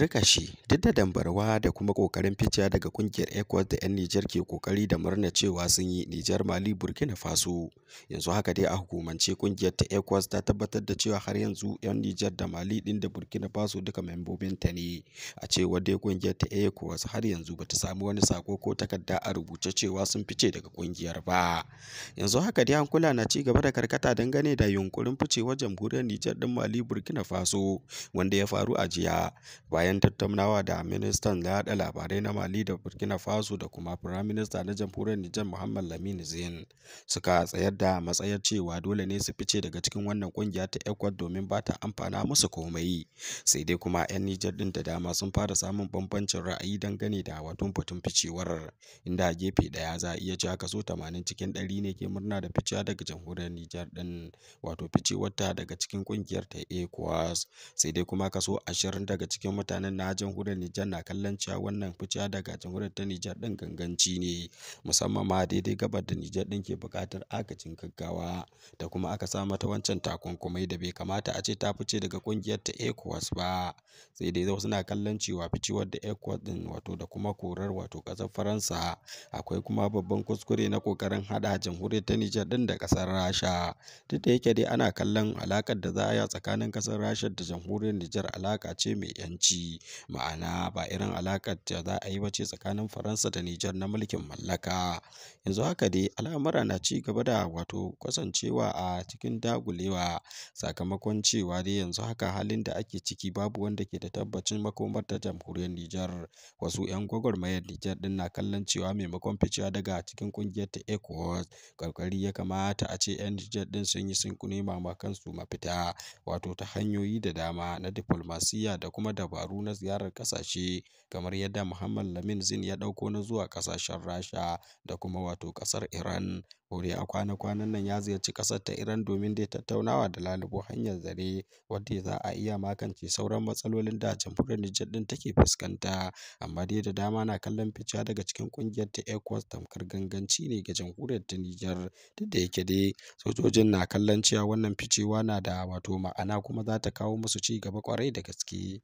Turƙashi duk da dambarwa da kuma ƙoƙarin ficewa daga ƙungiyar ECOWAS da 'yan Nijar ke ƙoƙari da murnar cewa sun yi, Nijar, Mali, Burkina Faso. Yanzu haka dai a hukumance ƙungiyar ta ECOWAS ta tabbatar da cewa har yanzu 'yan Nijar da Mali ɗin da Burkina Faso duka membobinta ne. A cewar dai ƙungiyar ta ECOWAS har yanzu bata samu wani sako ko takarda a rubuce cewa sun fice daga ƙungiyar ba. Yanzu haka dai hankula na ci gaba da karkata dangane da yunkurin ficewar jamhuriyar Nijar ɗin, Mali, Burkina Faso wanda ya faru a jiya. Bayan tattaunawa da ministan yaɗa labarai na Mali da Burkina Faso da kuma firaminista na jamhuriyar Nijar Muhammad Lamine Zain suka tsayar da matsayar cewa dole ne su fice daga cikin wannan kungiya ta ECOWAS domin ba ta amfana musu komai. Sai dai kuma 'yan Nijar din da dama sun fara samun bambancin ra'ayi dangane da batun ficewar, inda a gefe daya za a iya cewa kaso 80 cikin 100 ne ke murna da ficewa daga jamhuriyar Nijar din, wato ficewar ta daga cikin kungiyar ta ECOWAS. Sai dai kuma kaso 20 daga cikin mutanen na jamhuriyar Nijar na kallon cewa wannan ficewa daga jamhuriyar ta Nijar din ganganci ne, musamman ma daidai gabar da Nijar din ke buƙatar agajin gaggawa da kuma aka sa mata wancan takunkumai da bai kamata a ce ta fice daga kungiyar ta ECOWAS ba. Sai dai wasu na kallon cewa ficewar da ECOWAS din wato da kuma korar wato ƙasar Faransa akwai kuma babban kuskure na ƙoƙarin haɗa jamhuriyar ta Nijar din da ƙasar Rasha. Duk da yake dai ana kallon alaƙar da za a yi a tsakanin ƙasar Rasha da jamhuriyar Nijar alaƙa ce mai 'yanci, ma'ana ba irin alaƙar da za a yi ba ce tsakanin Faransa da Nijar na mulkin mallaka. Yanzu haka dai al'amura na ci gaba da wato kasancewa a cikin dagulewa, sakamakon cewa dai yanzu haka halin da ake ciki babu wanda ke da tabbacin makomar ta jamhuriyar Nijar. Wasu 'yan gwagwarmayar Nijar din na kallon cewa maimakon ficewa daga cikin kungiyar ta ECOWAS, ƙoƙari ya kamata a ce 'yan Nijar din sun yi sun nema ma kansu mafita, wato ta hanyoyi da dama na diflomasiyya da kuma dabaru na ziyarar ƙasashe, kamar yadda Muhammad Lamine Zain ya ɗauko na zuwa ƙasashen Rasha da kuma wato ƙasar Iran. Kore a kwana-kwanan nan ya ziyarci ƙasar ta Iran domin dai tattaunawa da lalubo hanyar zare wadda za a iya magance sauran matsalolin da jamhuriyar Nijar din take fuskanta. Amma dai da dama na kallon ficewa daga cikin ƙungiyar ta ECOWAS tamkar ganganci ne ga jamhuriyar ta Nijar. Duk da yake dai sojojin na kallon cewa wannan ficewa na da wato ma'ana kuma za ta kawo musu ci gaba ƙwarai da gaske.